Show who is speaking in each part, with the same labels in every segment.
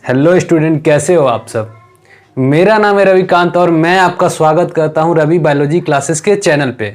Speaker 1: Hello student, कैसे हो आप सब। मेरा नाम है रविकांत और मैं आपका स्वागत करता हूं रवि बायोलॉजी क्लासेस के चैनल पे।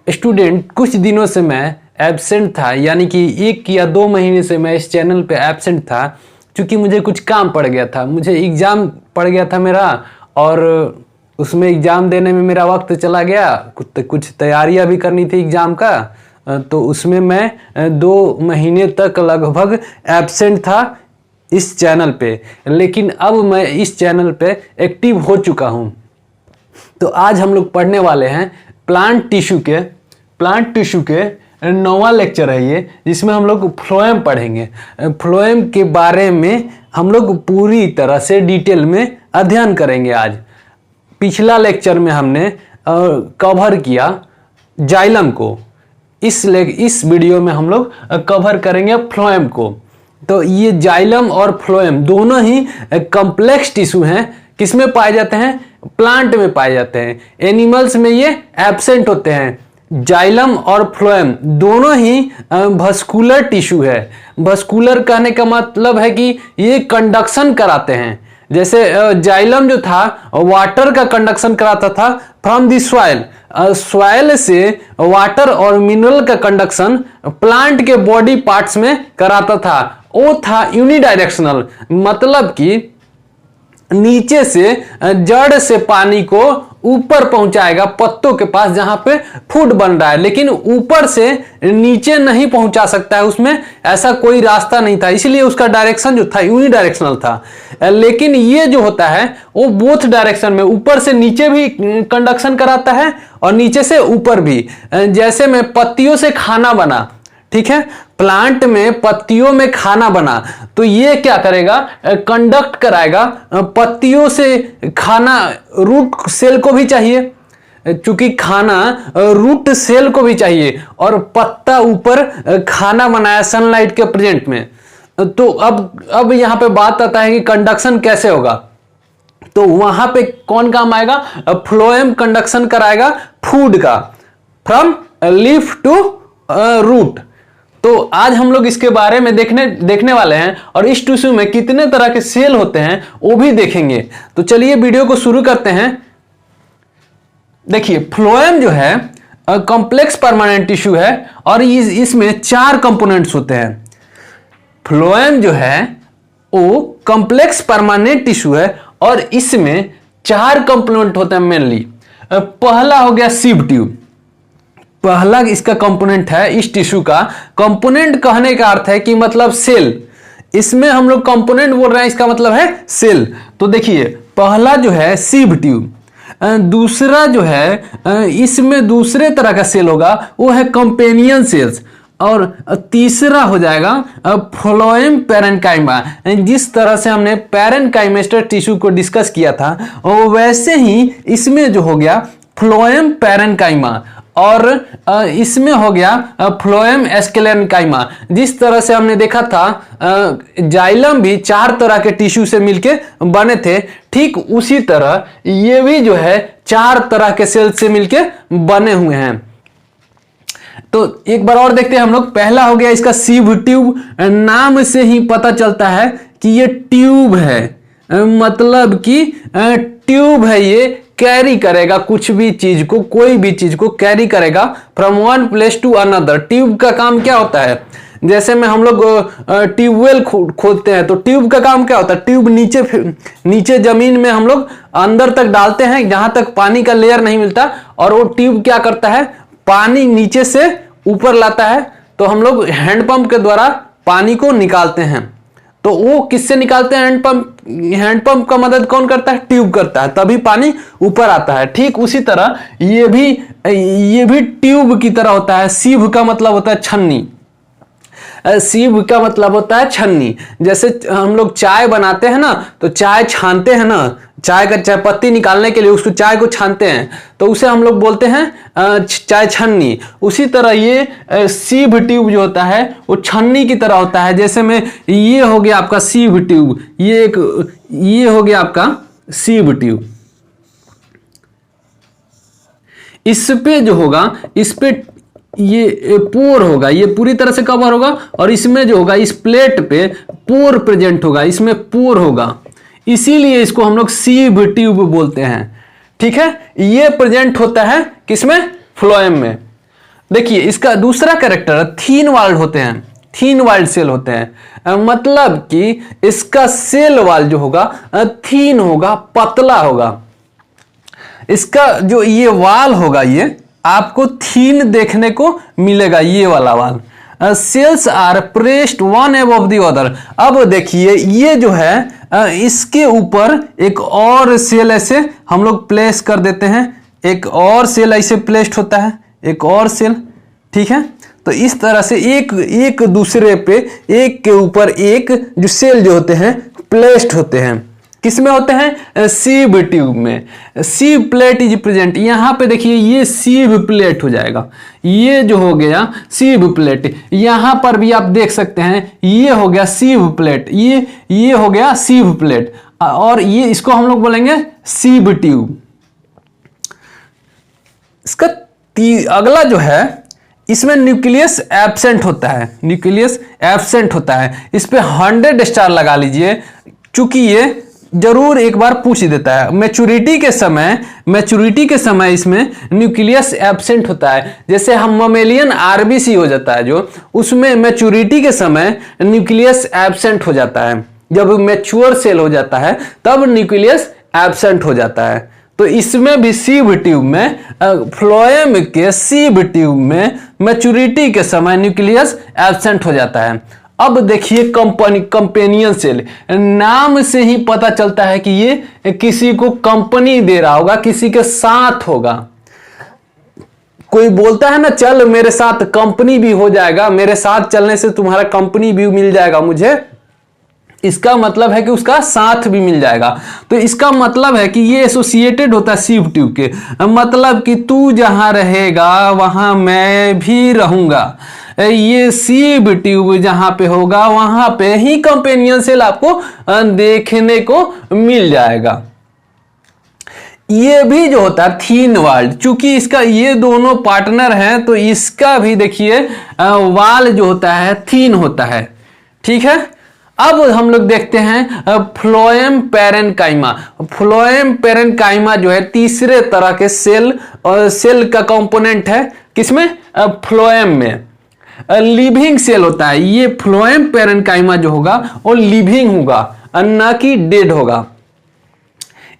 Speaker 1: स्टूडेंट, कुछ दिनों से मैं एब्सेंट था, यानी कि 1 या 2 महीने से मैं इस चैनल पे एब्सेंट था, क्योंकि मुझे कुछ काम पड़ गया था। मुझे एग्ज़ाम पड़ गया था मेरा, और उसमें एग्ज़ाम देने में मेरा वक्त चला गया। कुछ तैयारियां भी करनी थी एग्ज़ाम का, तो उसमें मैं 2 महीने तक लगभग एब्सेंट था इस चैनल पे। लेकिन अब मैं इस चैनल पे एक्टिव हो चुका हूँ। तो आज हम लोग पढ़ने वाले हैं प्लांट टिश्यू के 9वां लेक्चर है ये, जिसमें हम लोग फ्लोएम पढ़ेंगे। फ्लोएम के बारे में हम लोग पूरी तरह से डिटेल में अध्ययन करेंगे आज। पिछला लेक्चर में हमने कवर किया जाइलम को। इस वीडियो में हम लोग कवर करेंगे फ्लोएम को। तो ये जाइलम और फ्लोएम दोनों ही कॉम्प्लेक्स टिश्यू हैं। किसमें पाए जाते हैं? प्लांट में पाए जाते हैं। एनिमल्स में ये एब्सेंट होते हैं। जाइलम और फ्लोएम दोनों ही वस्कुलर टिश्यू है। वस्कुलर कहने का मतलब है कि ये कंडक्शन कराते हैं। जैसे जाइलम जो था वाटर का कंडक्शन कराता था फ्रॉम द सॉइल। सॉइल से वाटर और मिनरल का कंडक्शन प्लांट के बॉडी पार्ट्स में कराता था। वो था यूनिडायरेक्शनल, मतलब कि नीचे से जड़ से पानी को ऊपर पहुंचाएगा पत्तों के पास जहां पे फूड बन रहा है, लेकिन ऊपर से नीचे नहीं पहुंचा सकता है। उसमें ऐसा कोई रास्ता नहीं था, इसलिए उसका डायरेक्शन जो था यूनिडायरेक्शनल था। लेकिन ये जो होता है वो बोथ डायरेक्शन में, ऊपर से नीचे भी कंडक्शन कराता है और नीचे से ऊपर भी। जैसे में पत्तियों से खाना बना, ठीक है, प्लांट में पत्तियों में खाना बना, तो ये क्या करेगा? कंडक्ट कराएगा पत्तियों से खाना। रूट सेल को भी चाहिए, क्योंकि खाना रूट सेल को भी चाहिए, और पत्ता ऊपर खाना बनाया सनलाइट के प्रेजेंट में। तो अब यहां पे बात आता है कि कंडक्शन कैसे होगा। तो वहां पे कौन काम आएगा? फ्लोएम कंडक्शन कराएगा फूड का, फ्रॉम लीफ टू रूट। तो आज हम लोग इसके बारे में देखने वाले हैं, और इस टिश्यू में कितने तरह के सेल होते हैं वो भी देखेंगे। तो चलिए वीडियो को शुरू करते हैं। देखिए, फ्लोएम जो है कॉम्प्लेक्स परमानेंट टिश्यू है, और इसमें 4 कंपोनेंट्स होते हैं। फ्लोएम जो है वो कॉम्प्लेक्स परमानेंट टिश्यू है, और इसमें 4 कंपोनेंट होते हैं मेनली। पहला हो गया सीव ट्यूब। पहला इसका कंपोनेंट है इस टिश्यू का। कंपोनेंट कहने का अर्थ है कि मतलब सेल। इसमें हम लोग कंपोनेंट बोल रहे हैं, इसका मतलब है सेल। तो देखिए, पहला जो है सीव ट्यूब। दूसरा जो है इसमें दूसरे तरह का सेल होगा, वो है कंपेनियन सेल्स। और तीसरा हो जाएगा फ्लोएम पैरेन्काइमा। जिस तरह से हमने पैरेन्काइमेस्टर टिश्यू को डिस्कस किया था, वैसे ही इसमें जो हो गया फ्लोएम पैरेन्काइमा, और इसमें हो गया फ्लोएम एस्केलेनकाइमा। जिस तरह से हमने देखा था जाइलम भी 4 तरह के टिश्यू से मिलके बने थे, ठीक उसी तरह ये भी जो है 4 तरह के सेल से मिलके बने हुए हैं। तो एक बार और देखते हैं हम लोग। पहला हो गया इसका सीव ट्यूब। नाम से ही पता चलता है कि ये ट्यूब है, मतलब कि ट्यूब है, ये कैरी करेगा कुछ भी चीज को, कोई भी चीज को कैरी करेगा from one place to another. Tube का काम क्या होता है? जैसे में हम लोग ट्यूबवेल खोदते हैं, तो ट्यूब का काम क्या होता है? ट्यूब नीचे जमीन में हम लोग अंदर तक डालते हैं, जहां तक पानी का लेयर नहीं मिलता, और वो ट्यूब क्या करता है? पानी नीचे से ऊपर लाता है। तो हम लोग हैंडपंप के द्वारा पानी को निकालते हैं। तो वो किससे निकालते हैं? हैंडपंप का मदद कौन करता है? ट्यूब करता है, तभी पानी ऊपर आता है। ठीक उसी तरह ये भी ट्यूब की तरह होता है। सीव का मतलब होता है छन्नी। सीव का मतलब होता है छन्नी। जैसे हम लोग चाय बनाते हैं ना, तो चाय छानते हैं ना, चाय पत्ती निकालने के लिए उसको चाय को छानते हैं, तो उसे हम लोग बोलते हैं चाय छन्नी। उसी तरह ये सीव ट्यूब जो होता है वो छन्नी की तरह होता है। जैसे में ये हो गया आपका सीव ट्यूब, ये हो गया आपका सीव ट्यूब। इस पे जो होगा, इस पे ये पोर होगा, ये पूरी तरह से कवर होगा और इसमें जो होगा इस प्लेट पे पोर प्रेजेंट होगा, इसमें पोर होगा, इसीलिए इसको हम लोग सीव ट्यूब बोलते हैं। ठीक है, ये प्रेजेंट होता है किसमें, फ्लोएम में। देखिए इसका दूसरा कैरेक्टर थीन वाल्ड होते हैं, थीन वाल्ड सेल होते हैं, मतलब कि इसका सेल वाल जो होगा थीन होगा, पतला होगा। इसका जो ये वाल होगा ये आपको थीन देखने को मिलेगा, ये वाला wall. Cells are pressed one above the other. अब देखिए ये जो है इसके ऊपर एक और सेल ऐसे हम लोग प्लेस कर देते हैं, एक और सेल ऐसे प्लेस्ड होता है, एक और सेल। ठीक है, तो इस तरह से एक दूसरे पे, एक के ऊपर एक जो सेल जो होते हैं प्लेस्ड होते हैं। किसमें होते हैं, सीव ट्यूब में। सीव प्लेट इज प्रेजेंट, यहां पे देखिए ये सीव प्लेट हो जाएगा, ये जो हो गया सीव प्लेट। यहां पर भी आप देख सकते हैं ये हो गया सीव प्लेट, ये हो गया सीव प्लेट, और ये इसको हम लोग बोलेंगे सीव ट्यूब। इसका अगला जो है इसमें न्यूक्लियस एब्सेंट होता है, न्यूक्लियस एब्सेंट होता है। इस पे 100 स्टार लगा लीजिए, चूंकि ये जरूर एक बार पूछ देता है। मैच्योरिटी के समय इसमें न्यूक्लियस एब्सेंट होता है। जैसे हम ममेलियन आरबीसी हो जाता है जो, उसमें मैच्योरिटी के समय न्यूक्लियस एब्सेंट हो जाता है। जब मैच्योर सेल हो जाता है तब न्यूक्लियस एब्सेंट हो जाता है। तो इसमें भी सीव ट्यूब में, फ्लोएम के सीव ट्यूब में मैच्योरिटी के समय न्यूक्लियस एब्सेंट हो जाता है। अब देखिए कंपेनियन सेल, नाम से ही पता चलता है कि ये किसी को कंपनी दे रहा होगा, किसी के साथ होगा। कोई बोलता है ना चल मेरे साथ कंपनी भी हो जाएगा, मेरे साथ चलने से तुम्हारा कंपनी भी मिल जाएगा मुझे, इसका मतलब है कि उसका साथ भी मिल जाएगा। तो इसका मतलब है कि ये एसोसिएटेड होता है सीव ट्यूब के, मतलब कि तू जहां रहेगा वहां मैं भी रहूंगा। ये सीव ट्यूब जहां पे होगा वहां पे ही कंपेनियन सेल आपको देखने को मिल जाएगा। ये भी जो होता है थीन वाल्ड, चूंकि इसका ये दोनों पार्टनर हैं तो इसका भी देखिए वाल जो होता है थीन होता है। ठीक है, अब हम लोग देखते हैं फ्लोएम पैरेन्काइमा। फ्लोएम पैरेन्काइमा जो है तीसरे तरह के सेल का कंपोनेंट है। किसमें, फ्लोएम में लिविंग सेल होता है। ये फ्लोएम पैरेन्काइमा जो होगा वो लिविंग होगा, ना कि डेड होगा।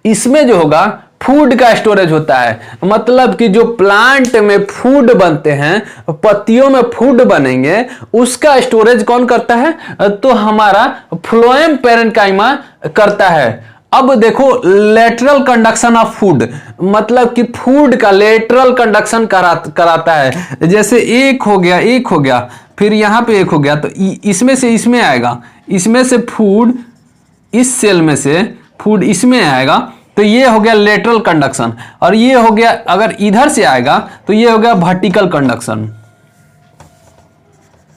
Speaker 1: इसमें जो होगा फूड का स्टोरेज होता है, मतलब कि जो प्लांट में फूड बनते हैं, पत्तियों में फूड बनेंगे, उसका स्टोरेज कौन करता है, तो हमारा फ्लोएम पैरेन्काइमा करता है। अब देखो लेटरल कंडक्शन ऑफ फूड, मतलब कि फूड का लेटरल कंडक्शन कराता है। जैसे एक हो गया फिर यहां पे एक हो गया, तो इसमें से इसमें आएगा, इसमें से फूड इस सेल में से फूड इसमें आएगा, तो ये हो गया लेटरल कंडक्शन। और ये हो गया, अगर इधर से आएगा तो ये हो गया वर्टिकल कंडक्शन।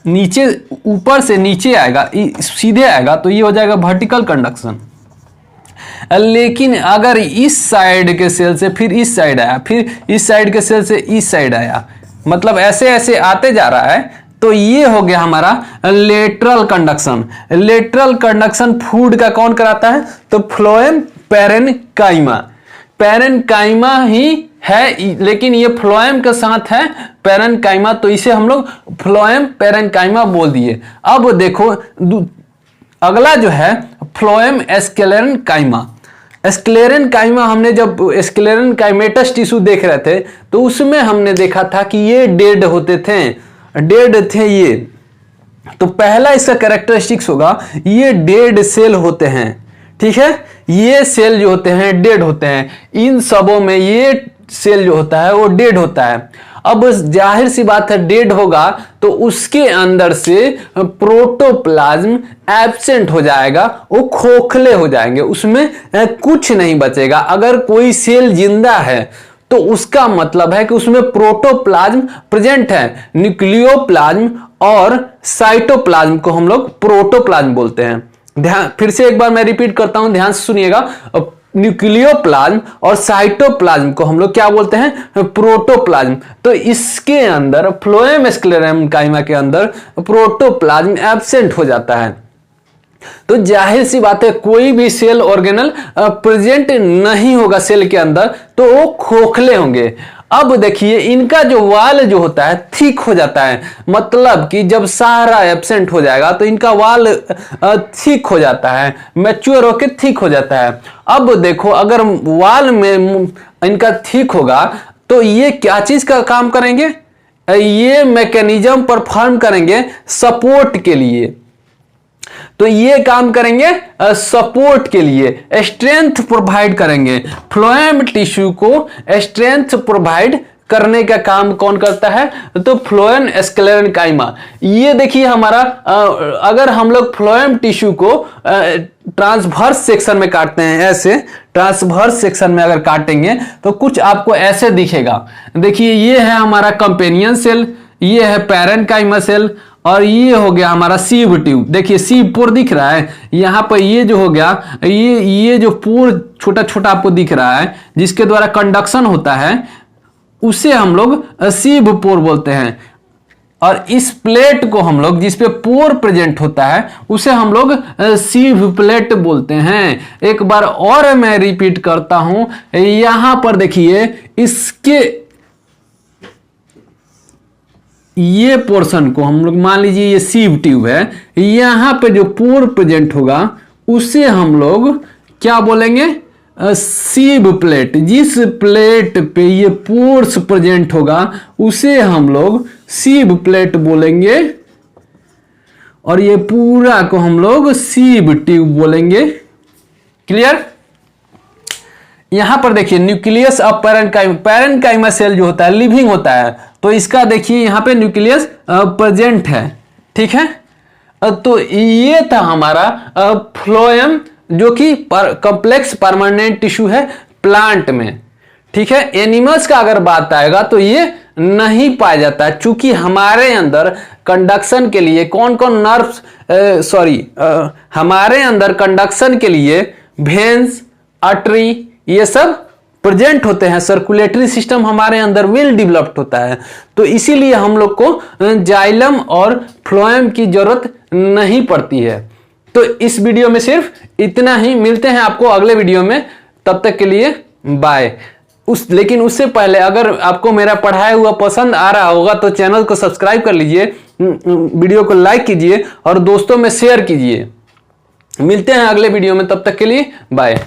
Speaker 1: नीचे ऊपर से नीचे आएगा, सीधे आएगा तो ये हो जाएगा वर्टिकल कंडक्शन। लेकिन अगर इस साइड के सेल से फिर इस साइड आया, फिर इस साइड के सेल से इस साइड आया, मतलब ऐसे ऐसे आते जा रहा है, तो ये हो गया हमारा lateral conduction. Lateral conduction food का कौन कराता है, तो फ्लोएम पैरेन्काइमा। पैरेन्काइमा ही है, लेकिन ये फ्लोएम के साथ है पैरेन्काइमा, तो इसे हम लोग फ्लोएम पैरेन्काइमा बोल दिए। अब देखो अगला जो है फ्लोएम एस्क्लेरेन्काइमा। एस्क्लेरेन्काइमा हमने जब एस्क्लेरेन्काइमेटस टिश्यू देख रहे थे तो उसमें हमने देखा था कि ये डेड थे ये। तो पहला इसका कैरेक्टरिस्टिक्स होगा ये डेड सेल होते हैं। ठीक है, ये सेल जो होते हैं डेड होते हैं, इन सबों में ये सेल जो होता है वो डेड होता है। अब जाहिर सी बात है डेड होगा तो उसके अंदर से प्रोटोप्लाज्म एब्सेंट हो जाएगा, वो खोखले हो जाएंगे, उसमें कुछ नहीं बचेगा। अगर कोई सेल जिंदा है तो उसका मतलब है कि उसमें प्रोटोप्लाज्म प्रेजेंट है। न्यूक्लियोप्लाज्म और साइटोप्लाज्म को हम लोग प्रोटोप्लाज्म बोलते हैं। ध्यान फिर से एक बार मैं रिपीट करता हूं, ध्यान से सुनिएगा। न्यूक्लियोप्लाज्म और साइटोप्लाज्म को हम लोग क्या बोलते हैं, प्रोटोप्लाज्म। तो इसके अंदर फ्लोएम स्क्लेरम काइमा के अंदर प्रोटोप्लाज्म एब्सेंट हो जाता है। तो जाहिर सी बात है कोई भी सेल ऑर्गेनल प्रेजेंट नहीं होगा सेल के अंदर, तो वो खोखले होंगे। अब देखिए इनका जो वाल जो होता है थिक हो जाता है, मतलब कि जब सारा एब्सेंट हो जाएगा तो इनका वाल थिक हो जाता है, मैच्योर होकर थिक हो जाता है। अब देखो अगर वाल में इनका थिक होगा तो ये क्या चीज का काम करेंगे, ये मैकेनिज्म परफॉर्म करेंगे सपोर्ट के लिए। तो ये काम करेंगे सपोर्ट के लिए, स्ट्रेंथ प्रोवाइड करेंगे। फ्लोएम टिश्यू को स्ट्रेंथ प्रोवाइड करने का काम कौन करता है, तो फ्लोएम स्क्लेरेनकाइमा। ये देखिए हमारा अगर हम लोग फ्लोएम टिश्यू को ट्रांसवर्स सेक्शन में काटते हैं, ऐसे ट्रांसवर्स सेक्शन में अगर काटेंगे तो कुछ आपको ऐसे दिखेगा। देखिए ये है हमारा कंपेनियन सेल, ये है पैरेन्काइमा सेल, और ये हो गया हमारा सीव ट्यूब। देखिए सीव पोर दिख रहा है यहाँ पर, ये जो हो गया ये जो पोर छोटा छोटा आपको दिख रहा है जिसके द्वारा कंडक्शन होता है, उसे हम लोग सीव पोर बोलते हैं। और इस प्लेट को हम लोग जिस पे पोर प्रेजेंट होता है उसे हम लोग सीव प्लेट बोलते हैं। एक बार और मैं रिपीट करता हूं, यहां पर देखिए इसके ये पोर्शन को हम लोग मान लीजिए ये सीव ट्यूब है, यहां पे जो पोर प्रेजेंट होगा उसे हम लोग क्या बोलेंगे, सीव प्लेट। जिस प्लेट पे ये पोर्स प्रेजेंट होगा उसे हम लोग सीव प्लेट बोलेंगे, और ये पूरा को हम लोग सीव ट्यूब बोलेंगे। क्लियर? यहां पर देखिए न्यूक्लियस ऑफ पैरेन्काइमा सेल जो होता है लिविंग होता है, तो इसका देखिए यहां पे न्यूक्लियस प्रेजेंट है। ठीक है, तो ये था हमारा फ्लोएम जो कि कॉम्प्लेक्स परमानेंट टिश्यू है प्लांट में। ठीक है, एनिमल्स का अगर बात आएगा तो ये नहीं पाया जाता, चूंकि हमारे अंदर कंडक्शन के लिए कौन कौन नर्व्स हमारे अंदर कंडक्शन के लिए वेन्स, आर्टरी ये सब प्रेजेंट होते हैं। सर्कुलेटरी सिस्टम हमारे अंदर वेल डेवलप्ड होता है, तो इसीलिए हम लोग को जाइलम और फ्लोएम की जरूरत नहीं पड़ती है। तो इस वीडियो में सिर्फ इतना ही, मिलते हैं आपको अगले वीडियो में, तब तक के लिए बाय। लेकिन उससे पहले अगर आपको मेरा पढ़ाया हुआ पसंद आ रहा होगा तो चैनल को सब्सक्राइब कर लीजिए, वीडियो को लाइक कीजिए और दोस्तों में शेयर कीजिए। मिलते हैं अगले वीडियो में, तब तक के लिए बाय।